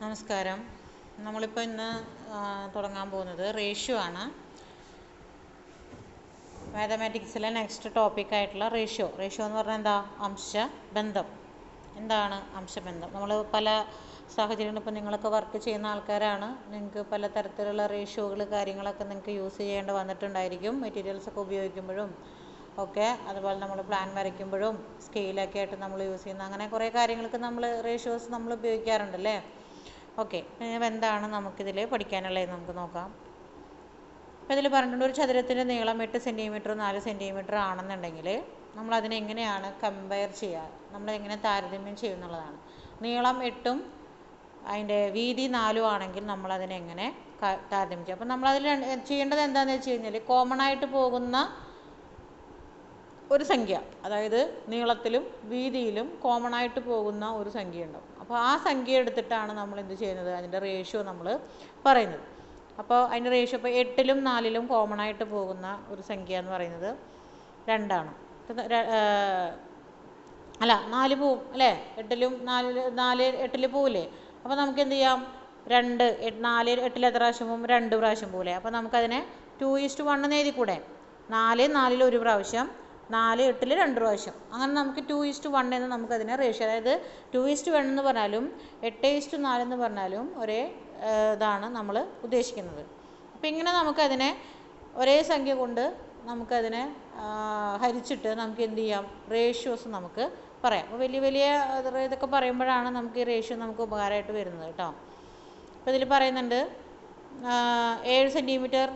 നമസ്കാരം. നമ്മളിപ്പോൾ ഇന്ന് തുടങ്ങാൻ പോകുന്നത് റേഷ്യോ ആണ്. മാത്തമാറ്റിക്സിലെ നെക്സ്റ്റ് ടോപ്പിക്കായിട്ടുള്ള റേഷ്യോ എന്ന് പറഞ്ഞാൽ എന്താ? അംശബന്ധം. എന്താണ് അംശബന്ധം? നമ്മൾ പല സാഹചര്യങ്ങളും ഇപ്പോൾ നിങ്ങളൊക്കെ വർക്ക് ചെയ്യുന്ന ആൾക്കാരാണ്. നിങ്ങൾക്ക് പല തരത്തിലുള്ള റേഷ്യോകൾ കാര്യങ്ങളൊക്കെ നിങ്ങൾക്ക് യൂസ് ചെയ്യേണ്ടി വന്നിട്ടുണ്ടായിരിക്കും. മെറ്റീരിയൽസൊക്കെ ഉപയോഗിക്കുമ്പോഴും ഒക്കെ, അതുപോലെ നമ്മൾ പ്ലാൻ വരയ്ക്കുമ്പോഴും സ്കെയിലൊക്കെ ആയിട്ട് നമ്മൾ യൂസ് ചെയ്യുന്ന അങ്ങനെ കുറേ കാര്യങ്ങൾക്ക് നമ്മൾ റേഷ്യോസ് നമ്മൾ ഉപയോഗിക്കാറുണ്ടല്ലേ. ഓക്കെ, എന്താണ് നമുക്കിതിൽ പഠിക്കാനുള്ളത് നമുക്ക് നോക്കാം. അപ്പോൾ ഇതിൽ പറഞ്ഞിട്ടുണ്ട്, ഒരു ചതുരത്തിൻ്റെ നീളം 8 സെൻറ്റിമീറ്റർ 4 സെൻറ്റിമീറ്റർ ആണെന്നുണ്ടെങ്കിൽ നമ്മളതിനെങ്ങനെയാണ് കമ്പയർ ചെയ്യുക, നമ്മളെങ്ങനെ താരതമ്യം ചെയ്യുന്നുള്ളതാണ്. നീളം 8ഉം അതിൻ്റെ വീതി 4ഉം ആണെങ്കിൽ നമ്മളതിനെങ്ങനെ താരതമ്യം ചെയ്യും. അപ്പോൾ നമ്മളതിൽ ചെയ്യേണ്ടത് എന്താണെന്ന് വെച്ച് കഴിഞ്ഞാൽ, കോമൺ ആയിട്ട് പോകുന്ന ഒരു സംഖ്യ, അതായത് നീളത്തിലും വീതിയിലും കോമൺ ആയിട്ട് പോകുന്ന ഒരു സംഖ്യ ഉണ്ടാവും. അപ്പോൾ ആ സംഖ്യ എടുത്തിട്ടാണ് നമ്മൾ എന്ത് ചെയ്യുന്നത്, അതിൻ്റെ റേഷ്യോ നമ്മൾ പറയുന്നത്. അപ്പോൾ അതിൻ്റെ റേഷ്യോ ഇപ്പോൾ 8ലും 4ലും കോമൺ ആയിട്ട് പോകുന്ന ഒരു സംഖ്യ എന്ന് പറയുന്നത് 2ആണ്. 4 പോവും അല്ലേ? 8ലും 8ൽ പോവില്ലേ? അപ്പോൾ നമുക്ക് എന്ത് ചെയ്യാം, 2 4 8ൽ എത്ര പ്രാവശ്യം പോവും? 2 പ്രാവശ്യം പോവില്ലേ? അപ്പോൾ നമുക്കതിനെ 2:1 എന്ന് എഴുതി കൂടെ? 4 4ൽ ഒരു പ്രാവശ്യം, 4 8ൽ 2 പ്രാവശ്യം, അങ്ങനെ നമുക്ക് 2:1 എന്ന് നമുക്കതിനെ റേഷ്യോ, അതായത് 2:1 എന്ന് പറഞ്ഞാലും 8:4 എന്ന് പറഞ്ഞാലും ഒരേ ഇതാണ് നമ്മൾ ഉദ്ദേശിക്കുന്നത്. അപ്പോൾ ഇങ്ങനെ നമുക്കതിനെ ഒരേ സംഖ്യ കൊണ്ട് നമുക്കതിനെ ഹരിച്ചിട്ട് നമുക്ക് എന്ത് ചെയ്യാം, റേഷ്യോസ് നമുക്ക് പറയാം. അപ്പോൾ വലിയ ഇതൊക്കെ പറയുമ്പോഴാണ് നമുക്ക് ഈ റേഷ്യോ നമുക്ക് ഉപകാരമായിട്ട് വരുന്നത് കേട്ടോ. അപ്പോൾ ഇതിൽ പറയുന്നുണ്ട് 7 സെൻറ്റിമീറ്റർ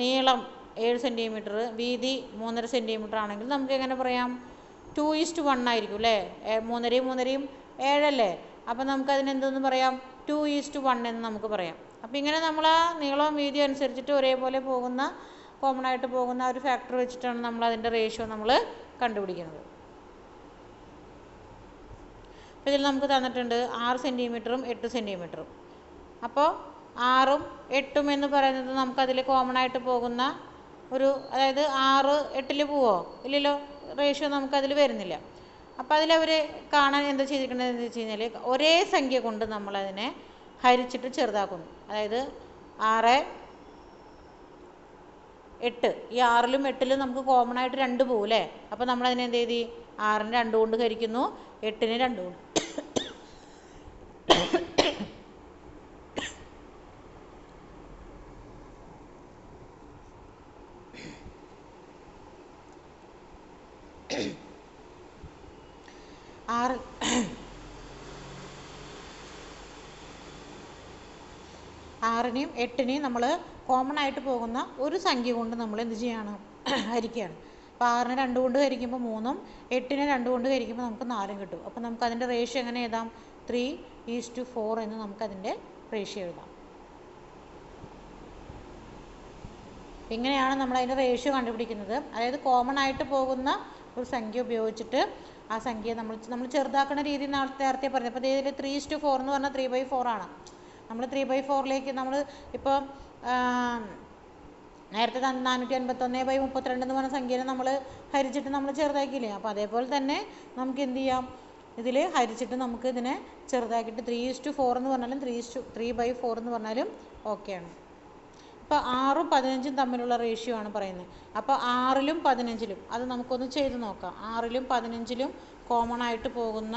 നീളം 7 സെൻറ്റിമീറ്റർ, വീതി 3.5 സെൻറ്റിമീറ്റർ ആണെങ്കിൽ നമുക്ക് എങ്ങനെ പറയാം? 2:1 ആയിരിക്കും അല്ലേ? 3.5 7 അപ്പോൾ നമുക്കതിനെന്തെന്ന് പറയാം? 2:1 എന്ന് നമുക്ക് പറയാം. അപ്പോൾ ഇങ്ങനെ നമ്മൾ ആ നീളവും വീതിയും അനുസരിച്ചിട്ട് ഒരേപോലെ പോകുന്ന, കോമൺ ആയിട്ട് പോകുന്ന ഒരു ഫാക്ടർ വെച്ചിട്ടാണ് നമ്മൾ അതിൻ്റെ റേഷ്യോ നമ്മൾ കണ്ടുപിടിക്കുന്നത്. അപ്പോൾ ഇതിൽ നമുക്ക് തന്നിട്ടുണ്ട് 6 സെൻറ്റിമീറ്ററും 8 സെൻറ്റിമീറ്ററും. അപ്പോൾ 6ഉം 8ഉം എന്ന് പറയുന്നത് നമുക്കതിൽ കോമൺ ആയിട്ട് പോകുന്ന ഒരു, അതായത് 6 8ൽ പോവോ? ഇല്ലല്ലോ, റേഷ്യോ നമുക്കതിൽ വരുന്നില്ല. അപ്പോൾ അതിലവർ കാണാൻ എന്താ ചെയ്തിരിക്കണമെന്ന് വെച്ച് കഴിഞ്ഞാൽ, ഒരേ സംഖ്യ കൊണ്ട് നമ്മളതിനെ ഹരിച്ചിട്ട് ചെറുതാക്കുന്നു. അതായത് 6 8, ഈ 6ലും 8ലും നമുക്ക് കോമൺ ആയിട്ട് 2 പോകും അല്ലേ? അപ്പോൾ നമ്മളതിനെ എന്ത് ചെയ്തി? 6നെ 2 കൊണ്ട് ഹരിക്കുന്നു, 8നെ 2 കൊണ്ട്. ആറിനെയും 8നെയും നമ്മൾ കോമൺ ആയിട്ട് പോകുന്ന ഒരു സംഖ്യ കൊണ്ട് നമ്മൾ എന്ത് ചെയ്യാണ്, ഹരിക്കുകയാണ്. അപ്പോൾ 6നെ 2 കൊണ്ട് ഹരിക്കുമ്പോൾ 3ഉം 8നെ 2 കൊണ്ട് ഹരിക്കുമ്പോൾ നമുക്ക് 4ഉം കിട്ടും. അപ്പോൾ നമുക്കതിൻ്റെ റേഷ്യോ എങ്ങനെ എഴുതാം? 3:4 എന്ന് നമുക്കതിൻ്റെ റേഷ്യോ എഴുതാം. ഇങ്ങനെയാണ് നമ്മളതിൻ്റെ റേഷ്യോ കണ്ടുപിടിക്കുന്നത്. അതായത് കോമൺ ആയിട്ട് പോകുന്ന ഒരു സംഖ്യ ഉപയോഗിച്ചിട്ട് ആ സംഖ്യയെ നമ്മൾ ചെറുതാക്കുന്ന രീതി നേരത്തെ പറഞ്ഞു. അപ്പോൾ ഇതിൽ 3:4 എന്ന് പറഞ്ഞാൽ 3/4 ആണ്. നമ്മൾ 3/4ലേക്ക് നമ്മൾ ഇപ്പോൾ നേരത്തെ 451/32 എന്ന് പറഞ്ഞ സംഖ്യനെ നമ്മൾ ഹരിച്ചിട്ട് നമ്മൾ ചെറുതാക്കിയില്ലേ? അപ്പോൾ അതേപോലെ തന്നെ നമുക്ക് എന്ത് ചെയ്യാം, ഇതിൽ ഹരിച്ചിട്ട് നമുക്ക് ഇതിനെ ചെറുതാക്കിയിട്ട് 3:4 എന്ന് പറഞ്ഞാലും 3/4 എന്ന് പറഞ്ഞാലും ഓക്കെയാണ്. ഇപ്പോൾ 6ഉം 15ഉം തമ്മിലുള്ള റേഷ്യോ ആണ് പറയുന്നത്. അപ്പോൾ 6ലും 15ലും അത് നമുക്കൊന്ന് ചെയ്ത് നോക്കാം. 6ലും 15ലും കോമൺ ആയിട്ട് പോകുന്ന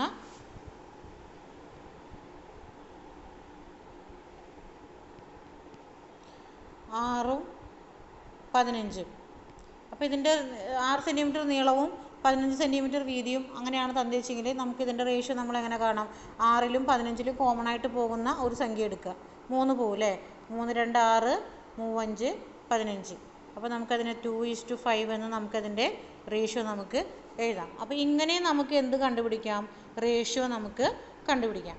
6ഉം 15ഉം. അപ്പോൾ ഇതിൻ്റെ 6 സെൻറ്റിമീറ്റർ നീളവും 15 സെൻറ്റിമീറ്റർ വീതിയും അങ്ങനെയാണ് തന്നിച്ചെങ്കിൽ നമുക്കിതിൻ്റെ റേഷ്യോ നമ്മളെങ്ങനെ കാണാം? 6ലും 15ലും കോമൺ ആയിട്ട് പോകുന്ന ഒരു സംഖ്യ എടുക്കുക. 3 പോകും അല്ലേ? 3 2 6, 3 5 15. അപ്പോൾ നമുക്കതിനെ 2:5 എന്ന് നമുക്കതിൻ്റെ റേഷ്യോ നമുക്ക് എഴുതാം. അപ്പോൾ ഇങ്ങനെ നമുക്ക് എന്ത് കണ്ടുപിടിക്കാം? റേഷ്യോ നമുക്ക് കണ്ടുപിടിക്കാം.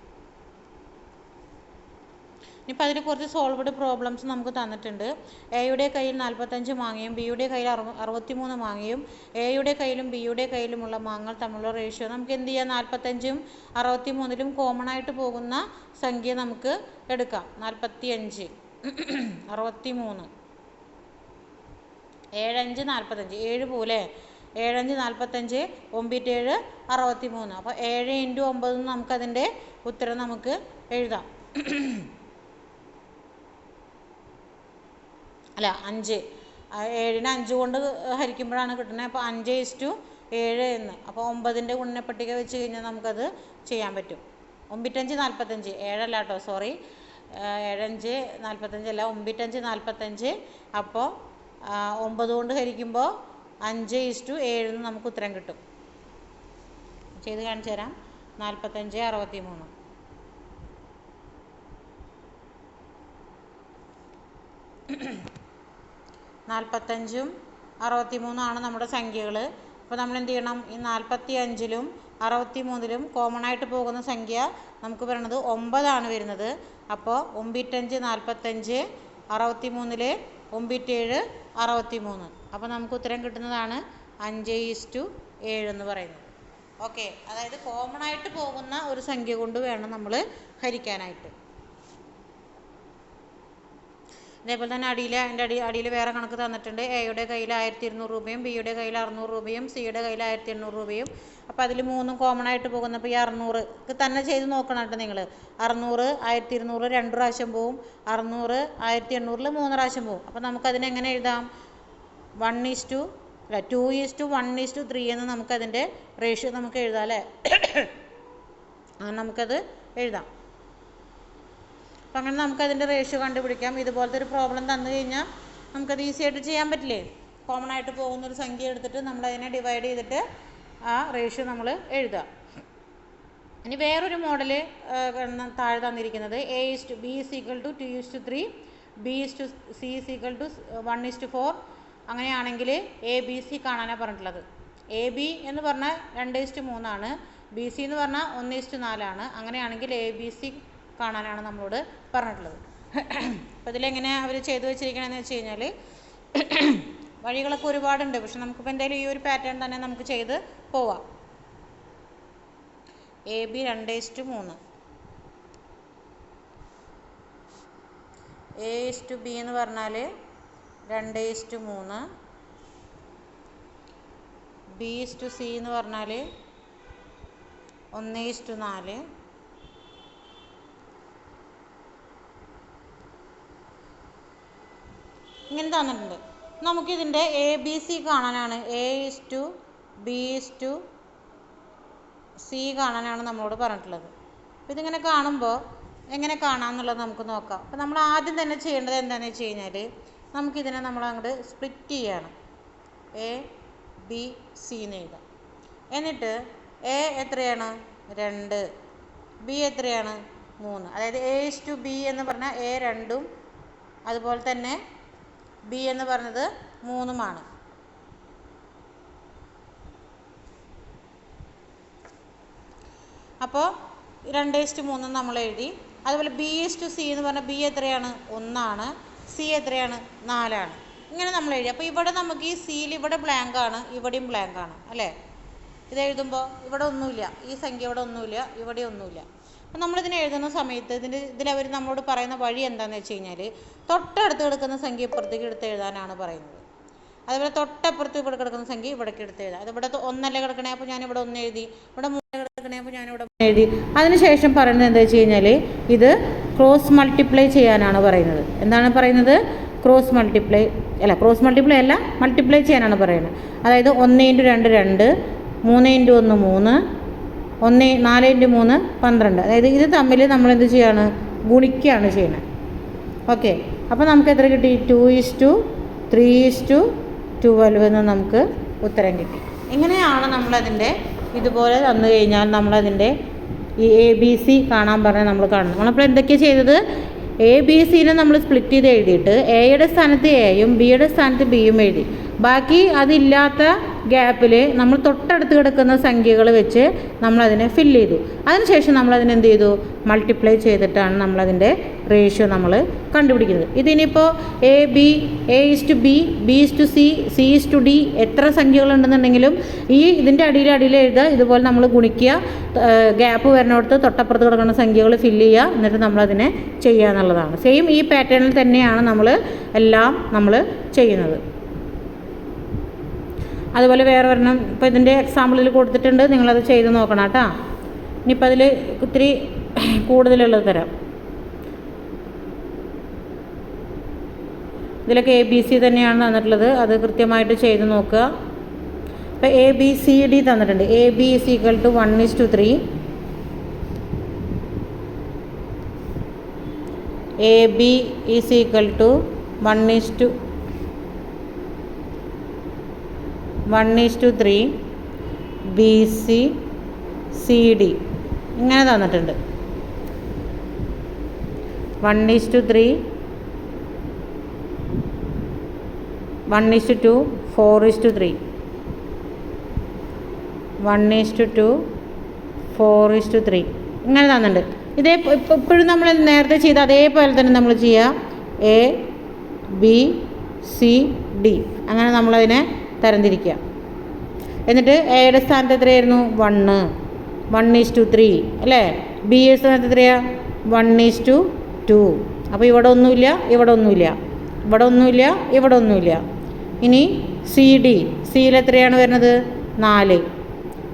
ഇപ്പോൾ അതിൽ കുറച്ച് സോൾവ്ഡ് പ്രോബ്ലംസ് നമുക്ക് തന്നിട്ടുണ്ട്. എയുടെ കയ്യിൽ 45 മാങ്ങയും ബിയുടെ കയ്യിൽ 63 മാങ്ങയും എയുടെ കയ്യിലും ബിയുടെ കയ്യിലുമുള്ള മാങ്ങകൾ തമ്മിലുള്ള റേഷ്യോ നമുക്ക് എന്ത് ചെയ്യാം? 45ഉം 63ലും കോമൺ ആയിട്ട് പോകുന്ന സംഖ്യ നമുക്ക് എടുക്കാം. 45 63 7 5 45, 7 പോലെ 7 5 45, 9 7 63. അപ്പോൾ 7 × 9 നമുക്കതിൻ്റെ ഉത്തരം നമുക്ക് എഴുതാം. അല്ല 5, 7നെ 5 കൊണ്ട് ഹരിക്കുമ്പോഴാണ് കിട്ടുന്നത്. അപ്പോൾ 5:7 എന്ന്. അപ്പോൾ 9ൻ്റെ ഗുണനപ്പട്ടിക വെച്ച് കഴിഞ്ഞാൽ നമുക്കത് ചെയ്യാൻ പറ്റും. 9×5 45, 7 അല്ല കേട്ടോ, സോറി, 7×5 45 അല്ല, 9×5 45. അപ്പോൾ 9 കൊണ്ട് ഹരിക്കുമ്പോൾ 5:7 എന്ന് നമുക്ക് ഉത്തരം കിട്ടും. ചെയ്ത് കാണിച്ചു തരാം. 45 63. 45ഉം 63 നമ്മുടെ സംഖ്യകൾ. അപ്പോൾ നമ്മൾ എന്ത് ചെയ്യണം? ഈ 45ലും 63ലും കോമൺ ആയിട്ട് പോകുന്ന സംഖ്യ നമുക്ക് പറയുന്നത് 9 വരുന്നത്. അപ്പോൾ 9×5 45, 63 9×7 63. അപ്പോൾ നമുക്ക് ഉത്തരം കിട്ടുന്നതാണ് 5:7 എന്ന് പറയുന്നത്. ഓക്കെ, അതായത് കോമൺ ആയിട്ട് പോകുന്ന ഒരു സംഖ്യ കൊണ്ട് വേണം നമ്മൾ ഹരിക്കാനായിട്ട്. അതേപോലെ തന്നെ അടിയിൽ വേറെ കണക്ക് തന്നിട്ടുണ്ട്. എയുടെ കയ്യിൽ 1200 രൂപയും ബിയുടെ കയ്യിൽ 600 രൂപയും സിയുടെ കയ്യിൽ 1800 രൂപയും. അപ്പോൾ അതിൽ 3 കോമൺ ആയിട്ട് പോകുന്നപ്പോൾ ഈ 600 തന്നെ ചെയ്ത് നോക്കണം കേട്ടോ നിങ്ങൾ. 600 1200 2 പ്രാവശ്യം പോവും, 600 1800 3 പ്രാവശ്യം പോവും. അപ്പോൾ നമുക്കതിനെ എങ്ങനെ എഴുതാം? 2:1:3 എന്ന് നമുക്കതിൻ്റെ റേഷ്യോ നമുക്ക് എഴുതാം അല്ലേ? അങ്ങനെ നമുക്കത് എഴുതാം. അപ്പം അങ്ങനെ നമുക്കതിൻ്റെ റേഷ്യോ കണ്ടുപിടിക്കാം. ഇതുപോലത്തെ ഒരു പ്രോബ്ലം തന്നു കഴിഞ്ഞാൽ നമുക്കത് ഈസി ആയിട്ട് ചെയ്യാൻ പറ്റില്ലേ? കോമൺ ആയിട്ട് പോകുന്നൊരു സംഖ്യ എടുത്തിട്ട് നമ്മളതിനെ ഡിവൈഡ് ചെയ്തിട്ട് ആ റേഷ്യോ നമ്മൾ എഴുതുക. ഇനി വേറൊരു മോഡൽ താഴെ തന്നിരിക്കുന്നത് A:B=2:3, B:C=1:4. അങ്ങനെയാണെങ്കിൽ ABC കാണാനാണ് പറഞ്ഞിട്ടുള്ളത്. AB എന്ന് പറഞ്ഞാൽ 2:3 BC എന്ന് പറഞ്ഞാൽ 1:4 അങ്ങനെയാണെങ്കിൽ ABC കാണാനാണ് നമ്മളോട് പറഞ്ഞിട്ടുള്ളത്. അപ്പോൾ ഇതിലെങ്ങനെ അവർ ചെയ്തു വെച്ചിരിക്കണമെന്ന് വെച്ച് കഴിഞ്ഞാൽ വഴികളൊക്കെ ഒരുപാടുണ്ട്. പക്ഷെ നമുക്കിപ്പോൾ എന്തായാലും ഈ ഒരു പാറ്റേൺ തന്നെ നമുക്ക് ചെയ്ത് പോവാം. AB 2:3, A:B എന്ന് പറഞ്ഞാൽ 2:3, B:C എന്ന് പറഞ്ഞാൽ 1:4. ഇങ്ങനെ തന്നിട്ടുണ്ട്. നമുക്കിതിൻ്റെ ABC കാണാനാണ്, A:B:C കാണാനാണ് നമ്മളോട് പറഞ്ഞിട്ടുള്ളത്. അപ്പോൾ ഇതിങ്ങനെ കാണുമ്പോൾ എങ്ങനെ കാണാമെന്നുള്ളത് നമുക്ക് നോക്കാം. അപ്പോൾ നമ്മൾ ആദ്യം തന്നെ ചെയ്യേണ്ടത് എന്താണെന്ന് വെച്ച് കഴിഞ്ഞാൽ നമുക്കിതിനെ അങ്ങോട്ട് സ്പ്ലിറ്റ് ചെയ്യാണ്. ABC എന്ന് എഴുതാം. എന്നിട്ട് A എത്രയാണ്? 2, B എത്രയാണ്? 3. അതായത് A:B എന്ന് പറഞ്ഞാൽ A 2ഉം അതുപോലെ തന്നെ B എന്ന് പറഞ്ഞത് 3ഉമാണ്. അപ്പോൾ 2:3 നമ്മൾ എഴുതി. അതുപോലെ B:C എന്ന് പറഞ്ഞാൽ B എത്രയാണ്? 1, C എത്രയാണ്? 4. ഇങ്ങനെ നമ്മൾ എഴുതി. അപ്പോൾ ഇവിടെ നമുക്ക് ഈ സിയിൽ ഇവിടെ ബ്ലാങ്ക് ആണ്, ഇവിടെയും ബ്ലാങ്ക് ആണ് അല്ലേ? ഇത് എഴുതുമ്പോൾ ഇവിടെ ഒന്നുമില്ല, ഈ സംഖ്യ ഇവിടെ ഒന്നുമില്ല, ഇവിടെ ഒന്നുമില്ല. അപ്പം നമ്മളിതിനെ എഴുതുന്ന സമയത്ത് ഇതിലവർ നമ്മളോട് പറയുന്ന വഴി എന്താണെന്ന് വെച്ച് കഴിഞ്ഞാൽ തൊട്ടടുത്ത് കിടക്കുന്ന സംഖ്യ ഇപ്പുറത്തേക്ക് എടുത്ത് എഴുതാനാണ് പറയുന്നത്. അതുപോലെ തൊട്ടപ്പുറത്ത് ഇവിടെ കിടക്കുന്ന സംഖ്യ ഇവിടേക്ക് എടുത്ത് എഴുതാം. അത് ഇവിടെ 1 കിടക്കണേ, അപ്പോൾ ഞാനിവിടെ 1 എഴുതി. ഇവിടെ 3 കിടക്കണേ, അപ്പോൾ ഞാനിവിടെ 3 എഴുതി. അതിനുശേഷം പറയുന്നത് എന്താ വെച്ച് കഴിഞ്ഞാൽ ഇത് ക്രോസ് മൾട്ടിപ്ലൈ ചെയ്യാനാണ് പറയുന്നത്. എന്താണ് പറയുന്നത്? ക്രോസ് മൾട്ടിപ്ലൈ അല്ല, മൾട്ടിപ്ലൈ ചെയ്യാനാണ് പറയുന്നത്. അതായത് 1 × 2 2, 3 × 1 3, 4 × 3 12. അതായത് ഇത് തമ്മിൽ നമ്മൾ എന്ത് ചെയ്യാണ്? ഗുണിക്കുകയാണ് ചെയ്യുന്നത്. ഓക്കെ, അപ്പോൾ നമുക്ക് എത്ര കിട്ടി? 2:3:12 എന്ന് നമുക്ക് ഉത്തരം കിട്ടി. ഇങ്ങനെയാണ് നമ്മളതിൻ്റെ ഇതുപോലെ തന്നു കഴിഞ്ഞാൽ നമ്മളതിൻ്റെ ഈ ABC കാണാൻ പറഞ്ഞാൽ നമ്മൾ കാണണം. നമ്മളപ്പോൾ എന്തൊക്കെയാണ് ചെയ്തത്? ABCനെ നമ്മൾ സ്പ്ലിറ്റ് ചെയ്ത് എഴുതിയിട്ട് എയുടെ സ്ഥാനത്ത് എയും ബിയുടെ സ്ഥാനത്ത് ബിയും എഴുതി. ബാക്കി അതില്ലാത്ത ഗ്യാപ്പിൽ നമ്മൾ തൊട്ടടുത്ത് കിടക്കുന്ന സംഖ്യകൾ വെച്ച് നമ്മളതിനെ ഫില്ല് ചെയ്തു. അതിനുശേഷം നമ്മളതിനെ എന്ത് ചെയ്തു? മൾട്ടിപ്ലൈ ചെയ്തിട്ടാണ് നമ്മളതിൻ്റെ റേഷ്യോ നമ്മൾ കണ്ടുപിടിക്കുന്നത്. ഇതിനിപ്പോൾ AB, A:B, B:C, C:D എത്ര സംഖ്യകളുണ്ടെന്നുണ്ടെങ്കിലും ഇതിൻ്റെ അടിയിൽ എഴുതുക. ഇതുപോലെ നമ്മൾ ഗുണിക്കുക, ഗ്യാപ്പ് വരുന്നിടത്ത് തൊട്ടപ്പുറത്ത് കിടക്കുന്ന സംഖ്യകൾ ഫില്ല് ചെയ്യുക, എന്നിട്ട് നമ്മളതിനെ ചെയ്യുക എന്നുള്ളതാണ്. സെയിം ഈ പാറ്റേണിൽ തന്നെയാണ് എല്ലാം നമ്മൾ ചെയ്യുന്നത്. അതുപോലെ വേറെ ഒരെണ്ണം ഇപ്പോൾ ഇതിൻ്റെ എക്സാമ്പിളിൽ കൊടുത്തിട്ടുണ്ട്, നിങ്ങളത് ചെയ്ത് നോക്കണം കേട്ടോ. ഇനിയിപ്പോൾ അതിൽ ഇത്തിരി കൂടുതലുള്ളത് തരാം. ഇതിലൊക്കെ ABC തന്നെയാണ് തന്നിട്ടുള്ളത്, അത് കൃത്യമായിട്ട് ചെയ്ത് നോക്കുക. ഇപ്പോൾ ABCD തന്നിട്ടുണ്ട്. AB = 1:3, AB = 1:3, BC CD ഇങ്ങനെ തന്നിട്ടുണ്ട്. 1:3, 1:2, 4:3, 1:2, 4:3 ഇങ്ങനെ തന്നിട്ടുണ്ട്. ഇതേ ഇപ്പോഴും നമ്മൾ നേരത്തെ ചെയ്ത അതേപോലെ തന്നെ നമ്മൾ ചെയ്യുക. ABCD അങ്ങനെ നമ്മളതിനെ തരംതിരിക്കുക. എന്നിട്ട് എയുടെ സ്ഥാനത്ത് എത്രയായിരുന്നു? 1, 1:3 അല്ലേ? ബിയുടെ സ്ഥാനത്ത് എത്രയാണ്? 1:2. അപ്പോൾ ഇവിടെ ഒന്നുമില്ല, ഇവിടെ ഒന്നുമില്ല, ഇവിടെ ഒന്നുമില്ല, ഇവിടെ ഒന്നുമില്ല. ഇനി സിയിൽ എത്രയാണ് വരുന്നത്? 4.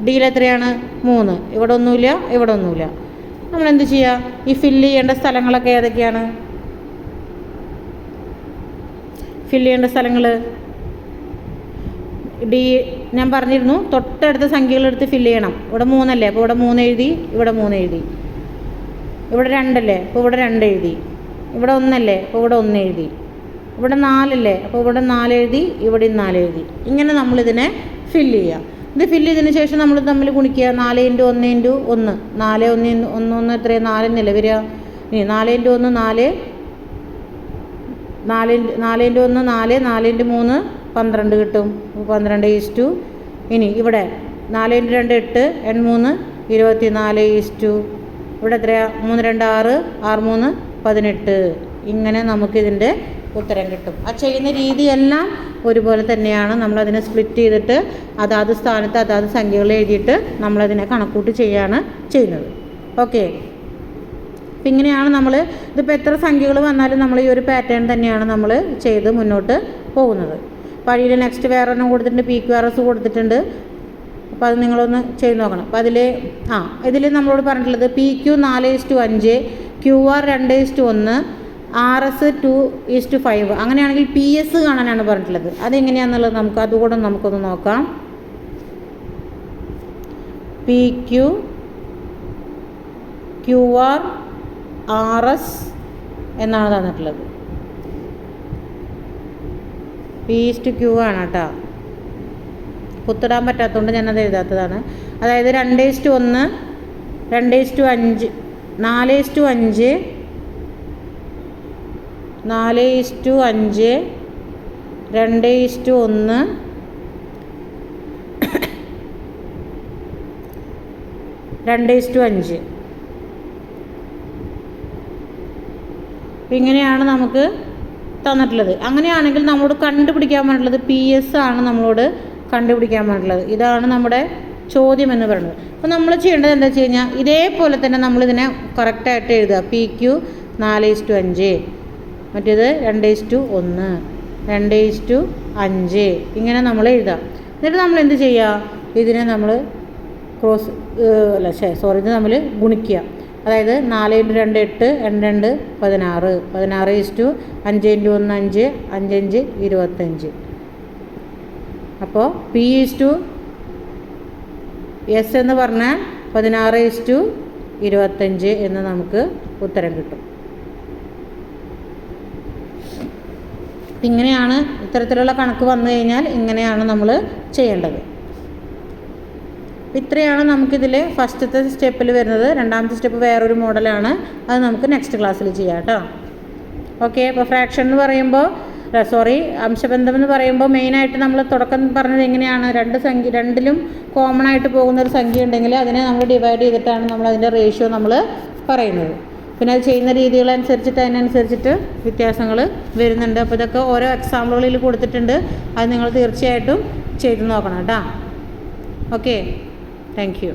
ഡിയിൽ എത്രയാണ്? 3. ഇവിടെ ഒന്നുമില്ല, ഇവിടെ ഒന്നുമില്ല. നമ്മളെന്ത് ചെയ്യുക? ഈ ഫില്ല് ചെയ്യേണ്ട സ്ഥലങ്ങളൊക്കെ ഏതൊക്കെയാണ്? ഫില്ല് ചെയ്യേണ്ട സ്ഥലങ്ങൾ ഡി ഞാൻ പറഞ്ഞിരുന്നു, തൊട്ടടുത്ത സംഖ്യകളെടുത്ത് ഫില്ല് ചെയ്യണം. ഇവിടെ 3 അല്ലേ, അപ്പോൾ ഇവിടെ 3 എഴുതി, ഇവിടെ 3 എഴുതി. ഇവിടെ 2 അല്ലേ, അപ്പോൾ ഇവിടെ 2 എഴുതി. ഇവിടെ 1 അല്ലേ, അപ്പോൾ ഇവിടെ 1 എഴുതി. ഇവിടെ 4 അല്ലേ, അപ്പോൾ ഇവിടെ 4 എഴുതി, ഇവിടെ 4 എഴുതി. ഇങ്ങനെ നമ്മളിതിനെ ഫില്ല് ചെയ്യുക. ഇത് ഫില്ല് ചെയ്തതിന് ശേഷം നമ്മൾ തമ്മിൽ ഗുണിക്കുക. 4 × 1 × 1, 4 1 1 1 എത്രയാണ്? 4 എന്നല്ലേ വരിക. ഇനി 4 × 1 4, 4 × 1 4, 4 × 3 12 കിട്ടും. 12:. ഇനി ഇവിടെ 4 × 2 8, 3 24:. ഇവിടെ എത്രയാണ്? 3 2 6, 6 3 18. ഇങ്ങനെ നമുക്കിതിൻ്റെ ഉത്തരം കിട്ടും. ആ ചെയ്യുന്ന രീതിയെല്ലാം ഒരുപോലെ തന്നെയാണ്. നമ്മളതിനെ സ്പ്ലിറ്റ് ചെയ്തിട്ട് അതാത് സ്ഥാനത്ത് അതാത് സംഖ്യകൾ എഴുതിയിട്ട് നമ്മളതിനെ കണക്കൂട്ടി ചെയ്യുകയാണ് ചെയ്യുന്നത്. ഓക്കെ, അപ്പം ഇങ്ങനെയാണ് നമ്മൾ ഇതിപ്പോൾ എത്ര സംഖ്യകൾ വന്നാലും നമ്മൾ ഈ ഒരു പാറ്റേൺ തന്നെയാണ് നമ്മൾ ചെയ്ത് മുന്നോട്ട് പോകുന്നത്. അപ്പോൾ അതിൽ നെക്സ്റ്റ് വേറെ ഒരെണ്ണം കൊടുത്തിട്ടുണ്ട്, PQRS കൊടുത്തിട്ടുണ്ട്. അപ്പോൾ അത് നിങ്ങളൊന്ന് ചെയ്ത് നോക്കണം. അപ്പോൾ ഇതിൽ നമ്മളോട് പറഞ്ഞിട്ടുള്ളത് PQ 4:5, QR 2:1, RS 2:5. അങ്ങനെയാണെങ്കിൽ PS കാണാനാണ് പറഞ്ഞിട്ടുള്ളത്. അതെങ്ങനെയാണെന്നുള്ളത് നമുക്കൊന്ന് നോക്കാം. PQ, QR, RS എന്നാണ് തന്നിട്ടുള്ളത്. P/Q ആണ് കേട്ടോ. കുത്തിടാൻ പറ്റാത്തതുകൊണ്ട് ഞാനത് എഴുതാത്തതാണ്. അതായത് 2:1, 2:5, 4:5, 4:5, 2:1, 2:5. ഇങ്ങനെയാണ് നമുക്ക് തന്നിട്ടുള്ളത്. അങ്ങനെയാണെങ്കിൽ നമ്മളോട് കണ്ടുപിടിക്കാൻ വേണ്ടിയിട്ടുള്ളത് PS ആണ് നമ്മളോട് കണ്ടുപിടിക്കാൻ വേണ്ടിയിട്ടുള്ളത്. ഇതാണ് നമ്മുടെ ചോദ്യം എന്ന് പറയുന്നത്. അപ്പോൾ നമ്മൾ ചെയ്യേണ്ടത് എന്താ വെച്ച് കഴിഞ്ഞാൽ ഇതേപോലെ തന്നെ നമ്മളിതിനെ കറക്റ്റായിട്ട് എഴുതുക. PQ 4:5, മറ്റേത് 2:1, 2:5 ഇങ്ങനെ നമ്മൾ എഴുതാം. എന്നിട്ട് നമ്മൾ എന്ത് ചെയ്യുക? ഇതിനെ നമ്മൾ ഇത് നമ്മൾ ഗുണിക്കുക. അതായത് 4 × 2 8, 2 16, 16:5 × 1 5, 5 5 25. അപ്പോൾ P/S എന്ന് പറഞ്ഞാൽ 16:25 എന്ന് നമുക്ക് ഉത്തരം കിട്ടും. ഇങ്ങനെയാണ് ഇത്തരത്തിലുള്ള കണക്ക് വന്നു കഴിഞ്ഞാൽ ഇങ്ങനെയാണ് നമ്മൾ ചെയ്യേണ്ടത്. ഇത്രയാണ് നമുക്കിതിൽ ഫസ്റ്റത്തെ സ്റ്റെപ്പിൽ വരുന്നത്. രണ്ടാമത്തെ സ്റ്റെപ്പ് വേറൊരു മോഡലാണ്, അത് നമുക്ക് നെക്സ്റ്റ് ക്ലാസ്സിൽ ചെയ്യാം കേട്ടോ. ഓക്കെ, അപ്പോൾ ഫ്രാക്ഷൻ എന്ന് പറയുമ്പോൾ അംശബന്ധം എന്ന് പറയുമ്പോൾ മെയിനായിട്ട് നമ്മൾ തുടക്കം പറഞ്ഞത് എങ്ങനെയാണ്? രണ്ടിലും കോമൺ ആയിട്ട് പോകുന്നൊരു സംഖ്യ ഉണ്ടെങ്കിൽ അതിനെ നമ്മൾ ഡിവൈഡ് ചെയ്തിട്ടാണ് നമ്മൾ അതിൻ്റെ റേഷ്യോ നമ്മൾ പറയുന്നത്. പിന്നെ അത് ചെയ്യുന്ന രീതികളനുസരിച്ചിട്ട് അതിനനുസരിച്ചിട്ട് വ്യത്യാസങ്ങൾ വരുന്നുണ്ട്. അപ്പോൾ ഇതൊക്കെ ഓരോ എക്സാമ്പിളുകളിൽ കൊടുത്തിട്ടുണ്ട്, അത് നിങ്ങൾ തീർച്ചയായിട്ടും ചെയ്ത് നോക്കണം കേട്ടോ. Okay, thank you.